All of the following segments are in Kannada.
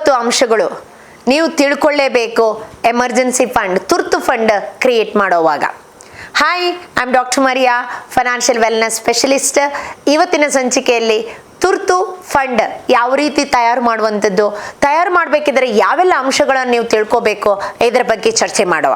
9 ಅಂಶಗಳು ನೀವು ತಿಳ್ಕೊಳ್ಳೇಬೇಕು ಎಮರ್ಜೆನ್ಸಿ ಫಂಡ್, ತುರ್ತು ಫಂಡ್ ಕ್ರಿಯೇಟ್ ಮಾಡೋವಾಗ. Hi, I am doctor Maria, financial wellness specialist. ಇವತ್ತಿನ ಸಂಚಿಕೆಯಲ್ಲಿ ತುರ್ತು ಫಂಡ್ ಯಾವ ರೀತಿ ತಯಾರು ಮಾಡುವಂಥದ್ದು, ತಯಾರು ಮಾಡಬೇಕಿದ್ರೆ ಯಾವೆಲ್ಲ ಅಂಶಗಳನ್ನು ನೀವು ತಿಳ್ಕೋಬೇಕು, ಇದರ ಬಗ್ಗೆ ಚರ್ಚೆ ಮಾಡುವ.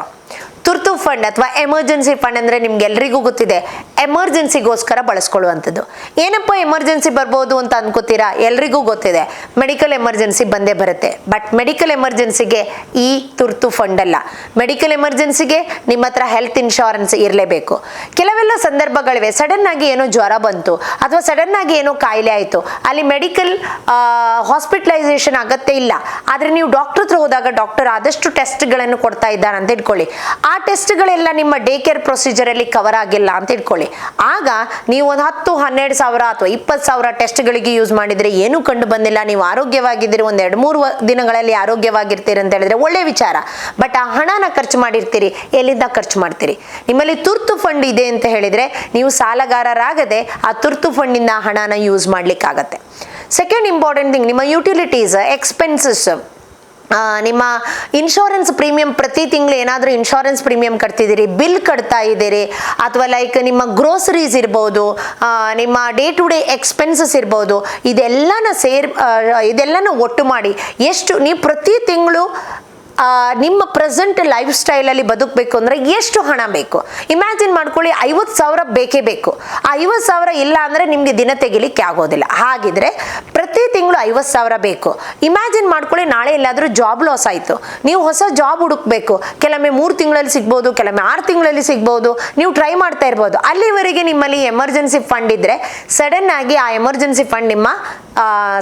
ತುರ್ತು ಫಂಡ್ ಅಥವಾ ಎಮರ್ಜೆನ್ಸಿ ಫಂಡ್ ಅಂದರೆ ನಿಮ್ಗೆಲ್ರಿಗೂ ಗೊತ್ತಿದೆ, ಎಮರ್ಜೆನ್ಸಿಗೋಸ್ಕರ ಬಳಸ್ಕೊಳ್ಳುವಂಥದ್ದು. ಏನಪ್ಪ ಎಮರ್ಜೆನ್ಸಿ ಬರ್ಬೋದು ಅಂತ ಅನ್ಕೋತೀರಾ? ಎಲ್ರಿಗೂ ಗೊತ್ತಿದೆ, ಮೆಡಿಕಲ್ ಎಮರ್ಜೆನ್ಸಿ ಬಂದೇ ಬರುತ್ತೆ. ಬಟ್ ಮೆಡಿಕಲ್ ಎಮರ್ಜೆನ್ಸಿಗೆ ಈ ತುರ್ತು ಫಂಡ್ ಅಲ್ಲ. ಮೆಡಿಕಲ್ ಎಮರ್ಜೆನ್ಸಿಗೆ ನಿಮ್ಮ ಹತ್ರ ಹೆಲ್ತ್ ಇನ್ಶೂರೆನ್ಸ್ ಇರಲೇಬೇಕು. ಕೆಲವೆಲ್ಲ ಸಂದರ್ಭಗಳಿವೆ, ಸಡನ್ ಆಗಿ ಏನೋ ಜ್ವರ ಬಂತು ಅಥವಾ ಸಡನ್ ಆಗಿ ಏನೋ ಕಾಯಿಲೆ ಆಯಿತು, ಅಲ್ಲಿ ಮೆಡಿಕಲ್ ಹಾಸ್ಪಿಟಲೈಸೇಷನ್ ಅಗತ್ಯ ಇಲ್ಲ. ಆದರೆ ನೀವು ಡಾಕ್ಟರ್ ಹತ್ರ ಹೋದಾಗ ಡಾಕ್ಟರ್ ಆದಷ್ಟು ಟೆಸ್ಟ್ಗಳನ್ನು ಕೊಡ್ತಾ ಇದ್ದಾರೆ ಅಂತ ಇಟ್ಕೊಳ್ಳಿ. ಆ ಟೆಸ್ಟ್ಗಳೆಲ್ಲ ನಿಮ್ಮ ಡೇ ಕೇರ್ ಪ್ರೊಸೀಜರ್ ಅಲ್ಲಿ ಕವರ್ ಆಗಿಲ್ಲ ಅಂತ ಇಟ್ಕೊಳ್ಳಿ. ಆಗ ನೀವು ಒಂದು 10-12 ಸಾವಿರ ಅಥವಾ 20 ಸಾವಿರ ಟೆಸ್ಟ್ಗಳಿಗೆ ಯೂಸ್ ಮಾಡಿದ್ರೆ ಏನೂ ಕಂಡು ಬಂದಿಲ್ಲ, ನೀವು ಆರೋಗ್ಯವಾಗಿದ್ದೀರಿ, ಒಂದು 2-3 ದಿನಗಳಲ್ಲಿ ಆರೋಗ್ಯವಾಗಿರ್ತೀರಿ ಅಂತ ಹೇಳಿದ್ರೆ ಒಳ್ಳೆ ವಿಚಾರ. ಬಟ್ ಆ ಹಣನ ಖರ್ಚು ಮಾಡಿರ್ತೀರಿ, ಎಲ್ಲಿಂದ ಖರ್ಚು ಮಾಡ್ತೀರಿ? ನಿಮ್ಮಲ್ಲಿ ತುರ್ತು ಫಂಡ್ ಇದೆ ಅಂತ ಹೇಳಿದ್ರೆ ನೀವು ಸಾಲಗಾರರಾಗದೆ ಆ ತುರ್ತು ಫಂಡಿಂದ ಹಣನ ಯೂಸ್ ಮಾಡ್ಲಿಕ್ಕಾಗತ್ತೆ. ಸೆಕೆಂಡ್ ಇಂಪಾರ್ಟೆಂಟ್ ಥಿಂಗ್, ನಿಮ್ಮ ಯುಟಿಲಿಟೀಸ್ ಎಕ್ಸ್ಪೆನ್ಸಸ್, ನಿಮ್ಮ ಇನ್ಶೂರೆನ್ಸ್ ಪ್ರೀಮಿಯಂ, ಪ್ರತಿ ತಿಂಗಳು ಏನಾದರೂ ಇನ್ಶೂರೆನ್ಸ್ ಪ್ರೀಮಿಯಂ ಕಟ್ತಿದ್ದೀರಿ, ಬಿಲ್ ಕಟ್ತಾ ಇದ್ದೀರಿ, ಅಥವಾ ಲೈಕ್ ನಿಮ್ಮ ಗ್ರೋಸರೀಸ್ ಇರ್ಬೋದು, ನಿಮ್ಮ ಡೇ ಟು ಡೇ ಎಕ್ಸ್ಪೆನ್ಸಸ್ ಇರ್ಬೋದು, ಇದೆಲ್ಲನ ಒಟ್ಟು ಮಾಡಿ ಎಷ್ಟು ನೀವು ಪ್ರತಿ ತಿಂಗಳು ನಿಮ್ಮ ಪ್ರೆಸೆಂಟ್ ಲೈಫ್ ಸ್ಟೈಲಲ್ಲಿ ಬದುಕಬೇಕು ಅಂದರೆ ಎಷ್ಟು ಹಣ ಬೇಕು? ಇಮ್ಯಾಜಿನ್ ಮಾಡ್ಕೊಳ್ಳಿ, 50 ಸಾವಿರ ಬೇಕೇ ಬೇಕು. ಆ 50 ಸಾವಿರ ಇಲ್ಲ ಅಂದರೆ ನಿಮಗೆ ದಿನ ತೆಗಿಲಿಕ್ಕೆ ಆಗೋದಿಲ್ಲ. ಹಾಗಿದ್ರೆ ಪ್ರತಿ ತಿಂಗಳು 50 ಸಾವಿರ ಬೇಕು. ಇಮ್ಯಾಜಿನ್ ಮಾಡ್ಕೊಳ್ಳಿ, ನಾಳೆ ಎಲ್ಲಾದರೂ ಜಾಬ್ ಲಾಸ್ ಆಯಿತು, ನೀವು ಹೊಸ ಜಾಬ್ ಹುಡುಕ್ಬೇಕು. ಕೆಲವೊಮ್ಮೆ 3 ತಿಂಗಳಲ್ಲಿ ಸಿಗ್ಬೋದು, ಕೆಲವೊಮ್ಮೆ 6 ತಿಂಗಳಲ್ಲಿ ಸಿಗ್ಬೋದು, ನೀವು ಟ್ರೈ ಮಾಡ್ತಾ ಇರ್ಬೋದು. ಅಲ್ಲಿವರೆಗೆ ನಿಮ್ಮಲ್ಲಿ ಎಮರ್ಜೆನ್ಸಿ ಫಂಡ್ ಇದ್ದರೆ ಸಡನ್ ಆಗಿ ಆ ಎಮರ್ಜೆನ್ಸಿ ಫಂಡ್ ನಿಮ್ಮ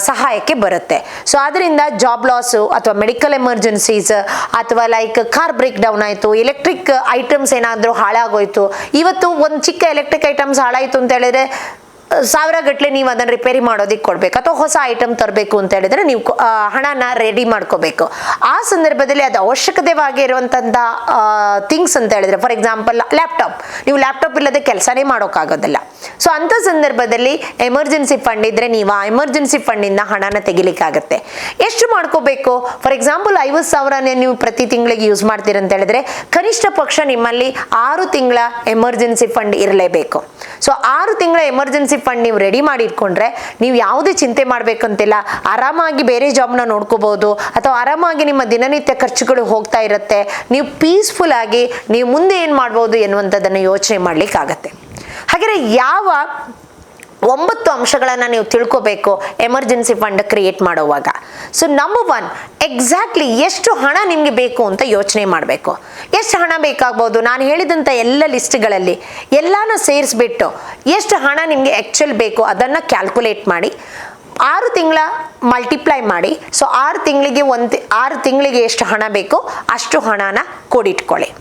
ಸಹಾಯಕ್ಕೆ ಬರುತ್ತೆ. ಸೊ ಅದರಿಂದ ಜಾಬ್ ಲಾಸು ಅಥವಾ ಮೆಡಿಕಲ್ ಎಮರ್ಜೆನ್ಸೀಸ್ ಅಥವಾ ಲೈಕ್ ಕಾರ್ ಬ್ರೇಕ್ ಡೌನ್ ಆಯಿತು, ಎಲೆಕ್ಟ್ರಿಕ್ ಐಟಮ್ಸ್ ಏನಾದರೂ ಹಾಳಾಗೋಯ್ತು. ಇವತ್ತು ಒಂದು ಚಿಕ್ಕ ಎಲೆಕ್ಟ್ರಿಕ್ ಐಟಮ್ಸ್ ಹಾಳಾಯಿತು ಅಂತ ಹೇಳಿದ್ರೆ 1000 ಗಟ್ಟಲೆ ನೀವು ಅದನ್ನು ರಿಪೇರಿ ಮಾಡೋದಕ್ಕೆ ಕೊಡಬೇಕು, ಅಥವಾ ಹೊಸ ಐಟಮ್ ತರಬೇಕು ಅಂತ ಹೇಳಿದ್ರೆ ನೀವು ಹಣನ ರೆಡಿ ಮಾಡ್ಕೋಬೇಕು. ಆ ಸಂದರ್ಭದಲ್ಲಿ ಅದು ಅವಶ್ಯಕತೆವಾಗಿರುವಂತಹ ಥಿಂಗ್ಸ್ ಅಂತ ಹೇಳಿದ್ರೆ, ಫಾರ್ ಎಕ್ಸಾಂಪಲ್ ಲ್ಯಾಪ್ಟಾಪ್, ನೀವು ಲ್ಯಾಪ್ಟಾಪ್ ಇಲ್ಲದೆ ಕೆಲಸನೇ ಮಾಡೋಕ್ಕಾಗೋದಿಲ್ಲ. ಸೊ ಅಂಥ ಸಂದರ್ಭದಲ್ಲಿ ಎಮರ್ಜೆನ್ಸಿ ಫಂಡ್ ಇದ್ರೆ ನೀವು ಆ ಎಮರ್ಜೆನ್ಸಿ ಫಂಡಿಂದ ಹಣನ ತೆಗಿಲಿಕ್ಕಾಗತ್ತೆ. ಎಷ್ಟು ಮಾಡ್ಕೋಬೇಕು? ಫಾರ್ ಎಕ್ಸಾಂಪಲ್ 50 ಸಾವಿರನೇ ನೀವು ಪ್ರತಿ ತಿಂಗಳಿಗೆ ಯೂಸ್ ಮಾಡ್ತೀರ ಅಂತ ಹೇಳಿದ್ರೆ ಕನಿಷ್ಠ ಪಕ್ಷ ನಿಮ್ಮಲ್ಲಿ 6 ತಿಂಗಳ ಎಮರ್ಜೆನ್ಸಿ ಫಂಡ್ ಇರಲೇಬೇಕು. ಸೊ 6 ತಿಂಗಳ ಎಮರ್ಜೆನ್ಸಿ ಫಂಡ್ ನೀವು ರೆಡಿ ಮಾಡಿ ಇಟ್ಕೊಂಡ್ರೆ ನೀವು ಯಾವುದೇ ಚಿಂತೆ ಮಾಡ್ಬೇಕಂತಿಲ್ಲ, ಆರಾಮಾಗಿ ಬೇರೆ ಜಾಬ್ನ ನೋಡ್ಕೋಬಹುದು, ಅಥವಾ ಆರಾಮಾಗಿ ನಿಮ್ಮ ದಿನನಿತ್ಯ ಖರ್ಚುಗಳು ಹೋಗ್ತಾ ಇರುತ್ತೆ. ನೀವು ಪೀಸ್ಫುಲ್ ಆಗಿ ನೀವು ಮುಂದೆ ಏನು ಮಾಡ್ಬೋದು ಎನ್ನುವಂಥದ್ದನ್ನು ಯೋಚನೆ ಮಾಡ್ಲಿಕ್ಕಾಗತ್ತೆ. ಹಾಗಾದ್ರೆ ಯಾವ 9 ಅಂಶಗಳನ್ನು ನೀವು ತಿಳ್ಕೋಬೇಕು ಎಮರ್ಜೆನ್ಸಿ ಫಂಡ್ ಕ್ರಿಯೇಟ್ ಮಾಡುವಾಗ? ಸೊ ನಂಬರ್ 1, ಎಕ್ಸಾಕ್ಟ್ಲಿ ಎಷ್ಟು ಹಣ ನಿಮಗೆ ಬೇಕು ಅಂತ ಯೋಚನೆ ಮಾಡಬೇಕು. ಎಷ್ಟು ಹಣ ಬೇಕಾಗ್ಬೋದು? ನಾನು ಹೇಳಿದಂಥ ಎಲ್ಲ ಲಿಸ್ಟ್ಗಳಲ್ಲಿ ಎಲ್ಲಾನು ಸೇರಿಸ್ಬಿಟ್ಟು ಎಷ್ಟು ಹಣ ನಿಮಗೆ ಆ್ಯಕ್ಚುಲ್ ಬೇಕು ಅದನ್ನು ಕ್ಯಾಲ್ಕುಲೇಟ್ ಮಾಡಿ 6 ತಿಂಗಳ ಮಲ್ಟಿಪ್ಲೈ ಮಾಡಿ. ಸೊ 6 ತಿಂಗಳಿಗೆ ಎಷ್ಟು ಹಣ ಬೇಕು ಅಷ್ಟು ಹಣನ ಕೂಡಿಟ್ಕೊಳ್ಳಿ.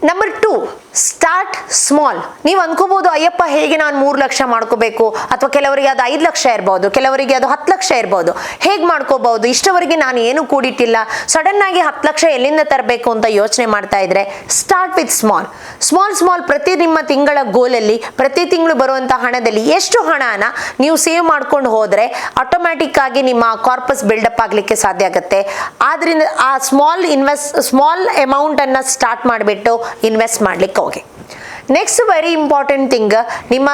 Number 2, start small. ನೀವು ಅನ್ಕೋಬಹುದು, ಅಯ್ಯಪ್ಪ ಹೇಗೆ ನಾನು 3 ಲಕ್ಷ ಮಾಡ್ಕೋಬೇಕು, ಅಥವಾ ಕೆಲವರಿಗೆ ಅದು 5 ಲಕ್ಷ ಇರ್ಬೋದು, ಕೆಲವರಿಗೆ ಅದು 10 ಲಕ್ಷ ಇರ್ಬೋದು. ಹೇಗೆ ಮಾಡ್ಕೋಬಹುದು? ಇಷ್ಟವರೆಗೆ ನಾನು ಏನು ಕೂಡಿಟ್ಟಿಲ್ಲ, ಸಡನ್ ಆಗಿ 10 ಲಕ್ಷ ಎಲ್ಲಿಂದ ತರಬೇಕು ಅಂತ ಯೋಚನೆ ಮಾಡ್ತಾ ಇದ್ರೆ ಸ್ಟಾರ್ಟ್ ವಿತ್ ಸ್ಮಾಲ್. ಪ್ರತಿ ನಿಮ್ಮ ತಿಂಗಳ ಗೋಲಲ್ಲಿ, ಪ್ರತಿ ತಿಂಗಳು ಬರುವಂಥ ಹಣದಲ್ಲಿ ಎಷ್ಟು ಹಣನ ನೀವು ಸೇವ್ ಮಾಡ್ಕೊಂಡು ಹೋದ್ರೆ ಆಟೋಮ್ಯಾಟಿಕ್ ಆಗಿ ನಿಮ್ಮ ಕಾರ್ಪಸ್ ಬಿಲ್ಡಪ್ ಆಗಲಿಕ್ಕೆ ಸಾಧ್ಯ ಆಗುತ್ತೆ. ಆದ್ರಿಂದ ಆ ಸ್ಮಾಲ್ ಅಮೌಂಟ್ ಅನ್ನ ಸ್ಟಾರ್ಟ್ ಮಾಡಿಬಿಟ್ಟು ಇನ್ವೆಸ್ಟ್ ಮಾಡ್ಲಿಕ್ಕೆ ಹೋಗಿ. ನೆಕ್ಸ್ಟ್ ವೆರಿ ಇಂಪಾರ್ಟೆಂಟ್ ಥಿಂಗ್, ನಿಮ್ಮ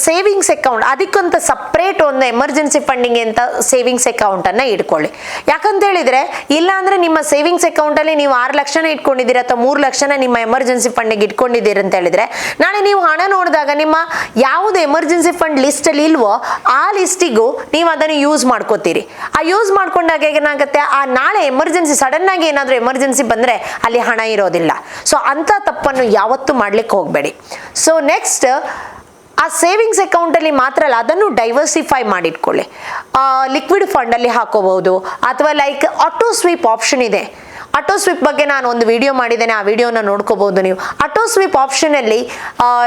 ಸೇವಿಂಗ್ಸ್ ಅಕೌಂಟ್, ಅದಕ್ಕಂತ ಸಪ್ರೇಟ್ ಒಂದು ಎಮರ್ಜೆನ್ಸಿ ಫಂಡಿಂಗ್ ಅಂತ ಸೇವಿಂಗ್ಸ್ ಅಕೌಂಟ್ ಅನ್ನ ಇಟ್ಕೊಳ್ಳಿ. ಯಾಕಂತ ಹೇಳಿದ್ರೆ ಇಲ್ಲ ಅಂದ್ರೆ ನಿಮ್ಮ ಸೇವಿಂಗ್ಸ್ ಅಕೌಂಟ್ ಅಲ್ಲಿ ನೀವು 6 ಲಕ್ಷನ ಇಟ್ಕೊಂಡಿದ್ದೀರಿ ಅಥವಾ 3 ಲಕ್ಷನ ನಿಮ್ಮ ಎಮರ್ಜೆನ್ಸಿ ಫಂಡಿಗೆ ಇಟ್ಕೊಂಡಿದ್ದೀರಿ ಅಂತ ಹೇಳಿದ್ರೆ ನಾಳೆ ನೀವು ಹಣ ನೋಡಿದಾಗ ನಿಮ್ಮ ಯಾವುದು ಎಮರ್ಜೆನ್ಸಿ ಫಂಡ್ ಲಿಸ್ಟ್ ಅಲ್ಲಿ ಇಲ್ವೋ ಆ ಲಿಸ್ಟಿಗೂ ನೀವು ಅದನ್ನು ಯೂಸ್ ಮಾಡ್ಕೋತೀರಿ. ಆ ಯೂಸ್ ಮಾಡ್ಕೊಂಡಾಗ ಏನಾಗುತ್ತೆ, ಆ ನಾಳೆ ಎಮರ್ಜೆನ್ಸಿ ಸಡನ್ ಆಗಿ ಏನಾದರೂ ಎಮರ್ಜೆನ್ಸಿ ಬಂದ್ರೆ ಅಲ್ಲಿ ಹಣ ಇರೋದಿಲ್ಲ. ಸೊ ಅಂತ ತಪ್ಪನ್ನು ಯಾವತ್ತೂ ಮಾಡ್ಲಿಕ್ಕೆ ಹೋಗಬೇಡಿ. ಸೊ ನೆಕ್ಸ್ಟ್, ಆ ಸೇವಿಂಗ್ಸ್ ಅಕೌಂಟ್ ಅಲ್ಲಿ ಮಾತ್ರ ಅಲ್ಲ, ಅದನ್ನು ಡೈವರ್ಸಿಫೈ ಮಾಡಿಟ್ಕೊಳ್ಳಿ. ಲಿಕ್ವಿಡ್ ಫಂಡ್ ಅಲ್ಲಿ ಹಾಕೋಬಹುದು, ಅಥವಾ ಲೈಕ್ ಆಟೋ ಸ್ವೀಪ್ ಆಪ್ಷನ್ ಇದೆ. ಆಟೋ ಸ್ವೀಪ್ ಬಗ್ಗೆ ನಾನು ಒಂದು ವಿಡಿಯೋ ಮಾಡಿದ್ದೇನೆ, ಆ ವಿಡಿಯೋನ ನೋಡ್ಕೋಬಹುದು ನೀವು. ಆಟೋ ಸ್ವೀಪ್ ಆಪ್ಷನ್ ಅಲ್ಲಿ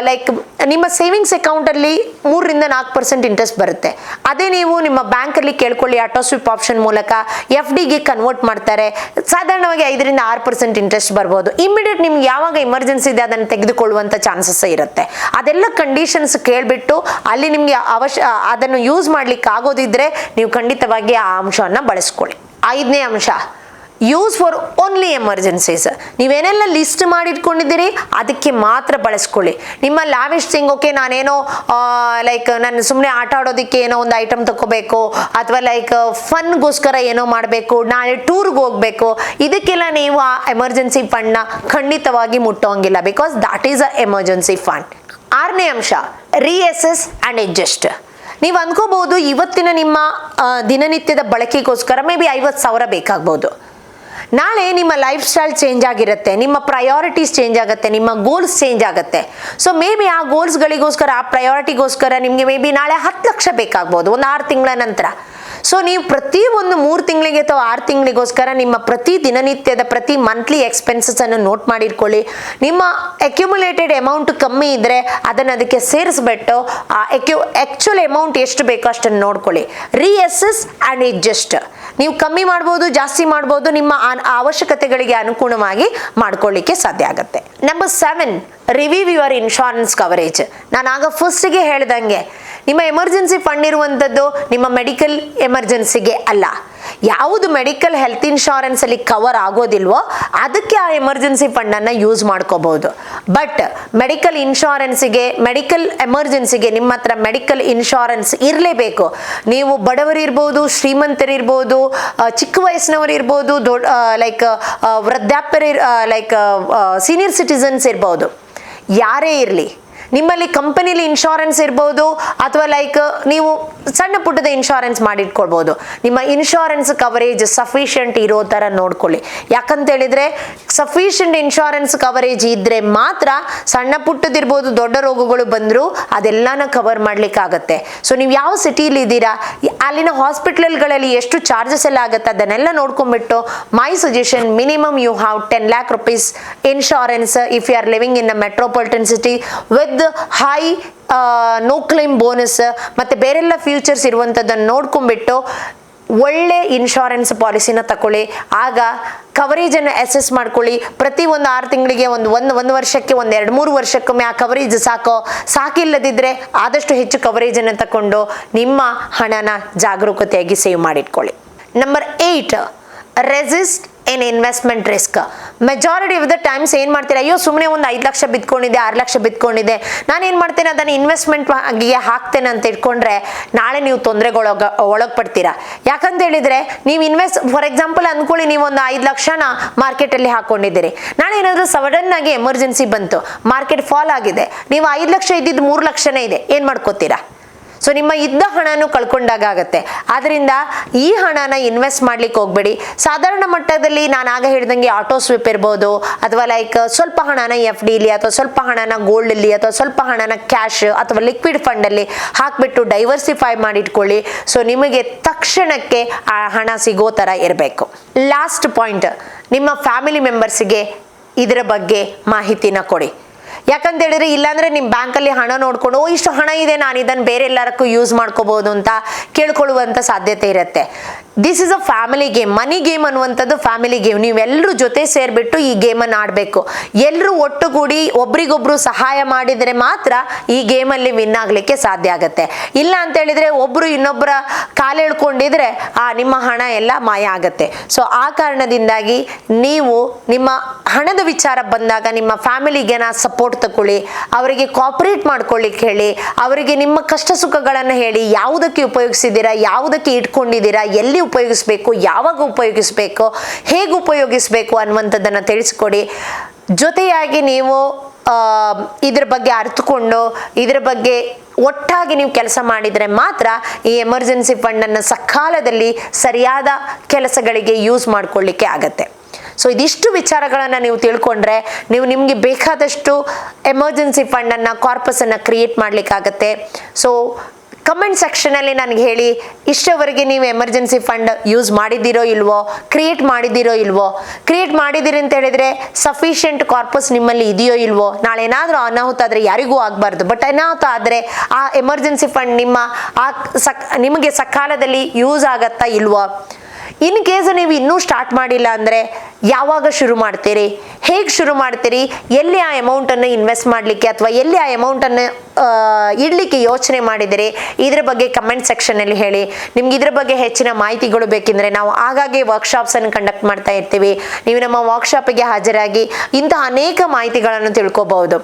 ಲೈಕ್ ನಿಮ್ಮ ಸೇವಿಂಗ್ಸ್ ಅಕೌಂಟ್ ಅಲ್ಲಿ 3-4% ಇಂಟ್ರೆಸ್ಟ್ ಬರುತ್ತೆ. ಅದೇ ನೀವು ನಿಮ್ಮ ಬ್ಯಾಂಕ್ ಅಲ್ಲಿ ಕೇಳ್ಕೊಳ್ಳಿ, ಆಟೋ ಸ್ವೀಪ್ ಆಪ್ಷನ್ ಮೂಲಕ FD ಗೆ ಕನ್ವರ್ಟ್ ಮಾಡ್ತಾರೆ. ಸಾಧಾರಣವಾಗಿ 5-6% ಇಂಟ್ರೆಸ್ಟ್ ಬರ್ಬೋದು. ಇಮಿಡಿಯೇಟ್ ನಿಮ್ಗೆ ಯಾವಾಗ ಎಮರ್ಜೆನ್ಸಿ ಇದೆ ಅದನ್ನು ತೆಗೆದುಕೊಳ್ಳುವಂತ ಚಾನ್ಸಸ್ ಇರುತ್ತೆ. ಅದೆಲ್ಲ ಕಂಡೀಷನ್ಸ್ ಕೇಳ್ಬಿಟ್ಟು ಅಲ್ಲಿ ನಿಮ್ಗೆ ಅದನ್ನು ಯೂಸ್ ಮಾಡ್ಲಿಕ್ಕೆ ಆಗೋದಿದ್ರೆ ನೀವು ಖಂಡಿತವಾಗಿ ಆ ಅಂಶವನ್ನ ಬಳಸ್ಕೊಳ್ಳಿ. 5ನೇ ಅಂಶ, ಯೂಸ್ ಫಾರ್ ಓನ್ಲಿ ಎಮರ್ಜೆನ್ಸೀಸ್. ನೀವೇನೆಲ್ಲ ಲಿಸ್ಟ್ ಮಾಡಿಟ್ಕೊಂಡಿದ್ದೀರಿ ಅದಕ್ಕೆ ಮಾತ್ರ ಬಳಸ್ಕೊಳ್ಳಿ. ನಿಮ್ಮ ಲಾವಿಶ್ ಥಿಂಗ್, ಓಕೆ ನಾನೇನೋ ಲೈಕ್ ನಾನು ಸುಮ್ಮನೆ ಆಟ ಆಡೋದಕ್ಕೆ ಏನೋ ಒಂದು ಐಟಮ್ ತಗೋಬೇಕು, ಅಥವಾ ಲೈಕ್ ಫನ್ಗೋಸ್ಕರ ಏನೋ ಮಾಡಬೇಕು, ನಾಳೆ ಟೂರ್ಗೆ ಹೋಗ್ಬೇಕು, ಇದಕ್ಕೆಲ್ಲ ನೀವು ಆ ಎಮರ್ಜೆನ್ಸಿ ಫಂಡ್ನ ಖಂಡಿತವಾಗಿ ಮುಟ್ಟೋಂಗಿಲ್ಲ, because that is a emergency fund. 6ನೇ ಅಂಶ, ರೀಅಸೆಸ್ ಆ್ಯಂಡ್ ಅಡ್ಜಸ್ಟ್. ನೀವು ಅನ್ಕೋಬಹುದು ಇವತ್ತಿನ ನಿಮ್ಮ ದಿನನಿತ್ಯದ ಬಳಕೆಗೋಸ್ಕರ ಮೇ ಬಿ 50,000 ಬೇಕಾಗ್ಬೋದು. ನಾಳೆ ನಿಮ್ಮ ಲೈಫ್ ಸ್ಟೈಲ್ ಚೇಂಜ್ ಆಗಿರುತ್ತೆ, ನಿಮ್ಮ ಪ್ರಯಾರಿಟೀಸ್ ಚೇಂಜ್ ಆಗುತ್ತೆ, ನಿಮ್ಮ ಗೋಲ್ಸ್ ಚೇಂಜ್ ಆಗುತ್ತೆ. ಸೊ ಮೇ ಬಿ ಆ ಗೋಲ್ಸ್ಗಳಿಗೋಸ್ಕರ, ಆ ಪ್ರಯಾರಿಟಿಗೋಸ್ಕರ ನಿಮಗೆ ಮೇ ಬಿ ನಾಳೆ 10 ಲಕ್ಷ ಬೇಕಾಗ್ಬೋದು ಒಂದು 6 ತಿಂಗಳ ನಂತರ. ಸೊ ನೀವು ಪ್ರತಿ ಒಂದು 3 ತಿಂಗಳಿಗೆ ಅಥವಾ 6 ತಿಂಗಳಿಗೋಸ್ಕರ ನಿಮ್ಮ ಪ್ರತಿ ದಿನನಿತ್ಯದ ಪ್ರತಿ ಮಂತ್ಲಿ ಎಕ್ಸ್ಪೆನ್ಸಸ್ ಅನ್ನು ನೋಟ್ ಮಾಡಿಟ್ಕೊಳ್ಳಿ. ನಿಮ್ಮ ಅಕ್ಯುಮುಲೇಟೆಡ್ ಅಮೌಂಟ್ ಕಮ್ಮಿ ಇದ್ರೆ ಅದನ್ನು ಅದಕ್ಕೆ ಸೇರಿಸ್ಬಿಟ್ಟು ಆ ಆಕ್ಚುಲ್ ಅಮೌಂಟ್ ಎಷ್ಟು ಬೇಕೋ ಅಷ್ಟನ್ನು ನೋಡ್ಕೊಳ್ಳಿ. ರೀಅಸೆಸ್ ಆ್ಯಂಡ್ ಅಡ್ಜಸ್ಟ್. ನೀವು ಕಮ್ಮಿ ಮಾಡ್ಬೋದು, ಜಾಸ್ತಿ ಮಾಡ್ಬೋದು, ನಿಮ್ಮ ಅವಶ್ಯಕತೆಗಳಿಗೆ ಅನುಗುಣವಾಗಿ ಮಾಡ್ಕೊಳ್ಳಿಕ್ಕೆ ಸಾಧ್ಯ ಆಗುತ್ತೆ. Number 7, review your insurance coverage. ನಾನು ಆಗ ಫಸ್ಟಿಗೆ ಹೇಳ್ದಂಗೆ ನಿಮ್ಮ ಎಮರ್ಜೆನ್ಸಿ ಫಂಡ್ ಇರುವಂಥದ್ದು ನಿಮ್ಮ ಮೆಡಿಕಲ್ ಎಮರ್ಜೆನ್ಸಿಗೆ ಅಲ್ಲ. ಯಾವುದು ಮೆಡಿಕಲ್ ಹೆಲ್ತ್ ಇನ್ಶೂರೆನ್ಸ್ ಅಲ್ಲಿ ಕವರ್ ಆಗೋದಿಲ್ವೋ ಅದಕ್ಕೆ ಆ ಎಮರ್ಜೆನ್ಸಿ ಫಂಡನ್ನು ಯೂಸ್ ಮಾಡ್ಕೋಬಹುದು. ಬಟ್ ಮೆಡಿಕಲ್ ಇನ್ಶೂರೆನ್ಸಿಗೆ, ಮೆಡಿಕಲ್ ಎಮರ್ಜೆನ್ಸಿಗೆ ನಿಮ್ಮ ಹತ್ರ ಮೆಡಿಕಲ್ ಇನ್ಶೂರೆನ್ಸ್ ಇರಲೇಬೇಕು. ನೀವು ಬಡವರಿರ್ಬೋದು, ಶ್ರೀಮಂತರಿರ್ಬೋದು, ಚಿಕ್ಕ ವಯಸ್ಸಿನವರು ಇರ್ಬೋದು, ಲೈಕ್ ವೃದ್ಧಾಪ್ಯರು, ಲೈಕ್ ಸೀನಿಯರ್ ಸಿಟಿಸನ್ಸ್ ಇರ್ಬೋದು, ಯಾರೇ ಇರಲಿ, ನಿಮ್ಮಲ್ಲಿ ಕಂಪನಿಲಿ ಇನ್ಶೂರೆನ್ಸ್ ಇರ್ಬೋದು, ಅಥವಾ ಲೈಕ್ ನೀವು ಸಣ್ಣ ಪುಟ್ಟದ ಇನ್ಶೂರೆನ್ಸ್ ಮಾಡಿಟ್ಕೊಳ್ಬೋದು. ನಿಮ್ಮ ಇನ್ಶೂರೆನ್ಸ್ ಕವರೇಜ್ ಸಫಿಷಿಯಂಟ್ ಇರೋ ಥರ ನೋಡ್ಕೊಳ್ಳಿ. ಯಾಕಂತ ಹೇಳಿದ್ರೆ ಸಫಿಷಿಯಂಟ್ ಇನ್ಶೂರೆನ್ಸ್ ಕವರೇಜ್ ಇದ್ರೆ ಮಾತ್ರ ಸಣ್ಣ ಪುಟ್ಟದಿರ್ಬೋದು, ದೊಡ್ಡ ರೋಗಗಳು ಬಂದರೂ ಅದೆಲ್ಲನ ಕವರ್ ಮಾಡ್ಲಿಕ್ಕಾಗತ್ತೆ. ಸೊ ನೀವು ಯಾವ ಸಿಟಿಲಿ ಇದ್ದೀರಾ, ಅಲ್ಲಿನ ಹಾಸ್ಪಿಟಲ್ಗಳಲ್ಲಿ ಎಷ್ಟು ಚಾರ್ಜಸ್ ಎಲ್ಲ ಆಗುತ್ತೆ ಅದನ್ನೆಲ್ಲ ನೋಡ್ಕೊಂಡ್ಬಿಟ್ಟು my suggestion, minimum you have 10 lakh rupees insurance if you are living in a metropolitan city with high no claim bonus ಮತ್ತೆ ಬೇರೆಲ್ಲ ಫ್ಯೂಚರ್ಸ್ ಇರುವಂಥದ್ದನ್ನು ನೋಡ್ಕೊಂಡ್ಬಿಟ್ಟು ಒಳ್ಳೆ ಇನ್ಶೂರೆನ್ಸ್ ಪಾಲಿಸಿನ ತಗೊಳ್ಳಿ. ಆಗ ಕವರೇಜನ್ನು ಅಸೆಸ್ ಮಾಡ್ಕೊಳ್ಳಿ. ಪ್ರತಿ ಒಂದು 6 ತಿಂಗಳಿಗೆ, ಒಂದು ವರ್ಷಕ್ಕೆ, 2-3 ವರ್ಷಕ್ಕೊಮ್ಮೆ ಆ ಕವರೇಜ್ ಸಾಕಿಲ್ಲದಿದ್ದರೆ ಆದಷ್ಟು ಹೆಚ್ಚು ಕವರೇಜನ್ನು ತಗೊಂಡು ನಿಮ್ಮ ಹಣನ ಜಾಗರೂಕತೆಯಾಗಿ ಸೇವ್ ಮಾಡಿಟ್ಕೊಳ್ಳಿ. Number 8, resist in investment risk. Majority of the times ಏನು ಮಾಡ್ತೀರಾ, ಅಯ್ಯೋ ಸುಮ್ಮನೆ ಒಂದು 5 ಲಕ್ಷ ಬಿತ್ಕೊಂಡಿದೆ, 6 ಲಕ್ಷ ಬಿತ್ಕೊಂಡಿದೆ, ನಾನೇನು ಮಾಡ್ತೇನೆ ಅದನ್ನು ಇನ್ವೆಸ್ಟ್ಮೆಂಟ್ ಆಗಿ ಹಾಕ್ತೇನೆ ಅಂತ ಇಟ್ಕೊಂಡ್ರೆ ನಾಳೆ ನೀವು ಒಳಗೆ ಪಡ್ತೀರಾ. ಯಾಕಂತ ಹೇಳಿದ್ರೆ ನೀವು ಫಾರ್ ಎಕ್ಸಾಂಪಲ್ ಅಂದ್ಕೊಳ್ಳಿ, ನೀವು ಒಂದು 5 ಲಕ್ಷನ ಮಾರ್ಕೆಟಲ್ಲಿ ಹಾಕೊಂಡಿದ್ದೀರಿ, ನಾಳೆ ಏನಾದರೂ ಸಡನ್ ಆಗಿ ಎಮರ್ಜೆನ್ಸಿ ಬಂತು, ಮಾರ್ಕೆಟ್ ಫಾಲ್ ಆಗಿದೆ, ನೀವು 5 ಲಕ್ಷ ಇದ್ದಿದ್ದು 3 ಲಕ್ಷನೇ ಇದೆ, ಏನು ಮಾಡ್ಕೋತೀರಾ? ಸೊ ನಿಮ್ಮ ಇದ್ದ ಹಣನೂ ಕಳ್ಕೊಂಡಾಗ ಆಗುತ್ತೆ. ಆದ್ರಿಂದ ಈ ಹಣನ ಇನ್ವೆಸ್ಟ್ ಮಾಡ್ಲಿಕ್ಕೆ ಹೋಗ್ಬೇಡಿ. ಸಾಧಾರಣ ಮಟ್ಟದಲ್ಲಿ ನಾನು ಆಗ ಹೇಳಿದಂಗೆ ಆಟೋ ಸ್ವಿಪ್ ಇರ್ಬೋದು, ಅಥವಾ ಲೈಕ್ ಸ್ವಲ್ಪ ಹಣನ FD ಅಥವಾ ಸ್ವಲ್ಪ ಹಣನ ಗೋಲ್ಡಲ್ಲಿ, ಅಥವಾ ಸ್ವಲ್ಪ ಹಣನ ಕ್ಯಾಶ್ ಅಥವಾ ಲಿಕ್ವಿಡ್ ಫಂಡಲ್ಲಿ ಹಾಕ್ಬಿಟ್ಟು ಡೈವರ್ಸಿಫೈ ಮಾಡಿಟ್ಕೊಳ್ಳಿ. ಸೊ ನಿಮಗೆ ತಕ್ಷಣಕ್ಕೆ ಆ ಹಣ ಸಿಗೋ ಥರ ಇರಬೇಕು. ಲಾಸ್ಟ್ ಪಾಯಿಂಟ್, ನಿಮ್ಮ ಫ್ಯಾಮಿಲಿ ಮೆಂಬರ್ಸಿಗೆ ಇದರ ಬಗ್ಗೆ ಮಾಹಿತಿನ ಕೊಡಿ. ಯಾಕಂತ ಹೇಳಿದ್ರೆ ಇಲ್ಲಾಂದ್ರೆ ನಿಮ್ಮ ಬ್ಯಾಂಕಲ್ಲಿ ಹಣ ನೋಡ್ಕೊಂಡು ಇಷ್ಟು ಹಣ ಇದೆ, ನಾನು ಇದನ್ನು ಬೇರೆ ಎಲ್ಲರಕ್ಕೂ ಯೂಸ್ ಮಾಡ್ಕೋಬಹುದು ಅಂತ ಕೇಳ್ಕೊಳ್ಳುವಂಥ ಸಾಧ್ಯತೆ ಇರುತ್ತೆ. This is a family game. Money game ಅನ್ನುವಂಥದ್ದು ಫ್ಯಾಮಿಲಿ ಗೇಮ್. ನೀವೆಲ್ಲರೂ ಜೊತೆ ಸೇರಿಬಿಟ್ಟು ಈ ಗೇಮನ್ನು ಆಡಬೇಕು. ಎಲ್ಲರೂ ಒಟ್ಟುಗೂಡಿ ಒಬ್ರಿಗೊಬ್ರು ಸಹಾಯ ಮಾಡಿದರೆ ಮಾತ್ರ ಈ ಗೇಮಲ್ಲಿ ವಿನ್ ಆಗಲಿಕ್ಕೆ ಸಾಧ್ಯ ಆಗುತ್ತೆ. ಇಲ್ಲ ಅಂತ ಹೇಳಿದ್ರೆ ಒಬ್ರು ಇನ್ನೊಬ್ಬರ ಕಾಲು ಎಳ್ಕೊಂಡಿದ್ರೆ ನಿಮ್ಮ ಹಣ ಎಲ್ಲ ಮಾಯ ಆಗುತ್ತೆ. ಸೊ ಆ ಕಾರಣದಿಂದಾಗಿ ನೀವು ನಿಮ್ಮ ಹಣದ ವಿಚಾರ ಬಂದಾಗ ನಿಮ್ಮ ಫ್ಯಾಮಿಲಿಗೆ ಸಪೋರ್ಟ್ ತಗೊಳ್ಳಿ, ಅವರಿಗೆ ಕೋಆಪರೇಟ್ ಮಾಡ್ಕೊಳ್ಳಿಕ್ಕೆ ಹೇಳಿ, ಅವರಿಗೆ ನಿಮ್ಮ ಕಷ್ಟ ಸುಖಗಳನ್ನು ಹೇಳಿ, ಯಾವುದಕ್ಕೆ ಉಪಯೋಗಿಸಿದ್ದೀರಾ, ಯಾವುದಕ್ಕೆ ಇಟ್ಕೊಂಡಿದ್ದೀರಾ, ಎಲ್ಲಿ ಉಪಯೋಗಿಸ್ಬೇಕು, ಯಾವಾಗ ಉಪಯೋಗಿಸ್ಬೇಕು, ಹೇಗೆ ಉಪಯೋಗಿಸ್ಬೇಕು ಅನ್ನುವಂಥದ್ದನ್ನು ತಿಳಿಸ್ಕೊಡಿ. ಜೊತೆಯಾಗಿ ನೀವು ಇದ್ರ ಬಗ್ಗೆ ಅರ್ಥಕೊಂಡು ಇದರ ಬಗ್ಗೆ ಒಟ್ಟಾಗಿ ನೀವು ಕೆಲಸ ಮಾಡಿದರೆ ಮಾತ್ರ ಈ ಎಮರ್ಜೆನ್ಸಿ ಫಂಡನ್ನು ಸಕಾಲದಲ್ಲಿ ಸರಿಯಾದ ಕೆಲಸಗಳಿಗೆ ಯೂಸ್ ಮಾಡ್ಕೊಳ್ಳಿಕ್ಕೆ ಆಗತ್ತೆ. ಸೊ ಇದಿಷ್ಟು ವಿಚಾರಗಳನ್ನು ನೀವು ತಿಳ್ಕೊಂಡ್ರೆ ನೀವು ನಿಮಗೆ ಬೇಕಾದಷ್ಟು ಎಮರ್ಜೆನ್ಸಿ ಫಂಡನ್ನು, ಕಾರ್ಪಸನ್ನು ಕ್ರಿಯೇಟ್ ಮಾಡಲಿಕ್ಕಾಗತ್ತೆ. ಸೊ ಕಮೆಂಟ್ ಸೆಕ್ಷನಲ್ಲಿ ನನಗೆ ಹೇಳಿ, ಇಷ್ಟವರೆಗೆ ನೀವು ಎಮರ್ಜೆನ್ಸಿ ಫಂಡ್ ಯೂಸ್ ಮಾಡಿದ್ದೀರೋ ಇಲ್ವೋ, ಕ್ರಿಯೇಟ್ ಮಾಡಿದ್ದೀರೋ ಇಲ್ವೋ. ಕ್ರಿಯೇಟ್ ಮಾಡಿದ್ದೀರಿ ಅಂತ ಹೇಳಿದರೆ ಸಫಿಷಿಯೆಂಟ್ ಕಾರ್ಪಸ್ ನಿಮ್ಮಲ್ಲಿ ಇದೆಯೋ ಇಲ್ವೋ. ನಾಳೆ ಏನಾದರೂ ಅನಾಹುತ ಆದರೆ ಯಾರಿಗೂ ಆಗಬಾರ್ದು, ಬಟ್ ಅನಾಹುತ ಆದರೆ ಆ ಎಮರ್ಜೆನ್ಸಿ ಫಂಡ್ ನಿಮಗೆ ಸಕಾಲದಲ್ಲಿ ಯೂಸ್ ಆಗತ್ತಾ ಇಲ್ವೋ. ಇನ್ ಕೇಸ್ ನೀವು ಇನ್ನೂ ಸ್ಟಾರ್ಟ್ ಮಾಡಿಲ್ಲ ಅಂದರೆ ಯಾವಾಗ ಶುರು ಮಾಡ್ತೀರಿ, ಹೇಗೆ ಶುರು ಮಾಡ್ತೀರಿ, ಎಲ್ಲಿ ಆ ಅಮೌಂಟನ್ನು ಇನ್ವೆಸ್ಟ್ ಮಾಡಲಿಕ್ಕೆ ಅಥವಾ ಎಲ್ಲಿ ಆ ಅಮೌಂಟನ್ನು ಇಡ್ಲಿಕ್ಕೆ ಯೋಚನೆ ಮಾಡಿದರೆ ಇದ್ರ ಬಗ್ಗೆ ಕಮೆಂಟ್ ಸೆಕ್ಷನಲ್ಲಿ ಹೇಳಿ. ನಿಮ್ಗೆ ಇದ್ರ ಬಗ್ಗೆ ಹೆಚ್ಚಿನ ಮಾಹಿತಿಗಳು ಬೇಕೆಂದರೆ ನಾವು ಆಗಾಗ್ಗೆ ವರ್ಕ್ಶಾಪ್ಸನ್ನು ಕಂಡಕ್ಟ್ ಮಾಡ್ತಾ ಇರ್ತೀವಿ. ನೀವು ನಮ್ಮ ವರ್ಕ್ಶಾಪಿಗೆ ಹಾಜರಾಗಿ ಇಂತಹ ಅನೇಕ ಮಾಹಿತಿಗಳನ್ನು ತಿಳ್ಕೊಬಹುದು.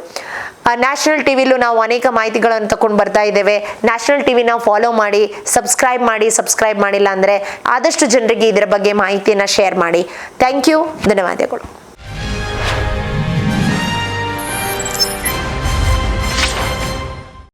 ನ್ಯಾಷನಲ್ ಟಿವಿಲೂ ನಾವು ಅನೇಕ ಮಾಹಿತಿಗಳನ್ನು ತಗೊಂಡು ಬರ್ತಾ ಇದ್ದೇವೆ. ನ್ಯಾಷನಲ್ ಟಿವಿ ನಾವು ಫಾಲೋ ಮಾಡಿ, ಸಬ್ಸ್ಕ್ರೈಬ್ ಮಾಡಿಲ್ಲ ಅಂದರೆ ಆದಷ್ಟು ಜನರಿಗೆ ಇದರ ಬಗ್ಗೆ ಮಾಹಿತಿಯನ್ನು ಶೇರ್ ಮಾಡಿ. ಥ್ಯಾಂಕ್ ಯು, ಧನ್ಯವಾದಗಳು.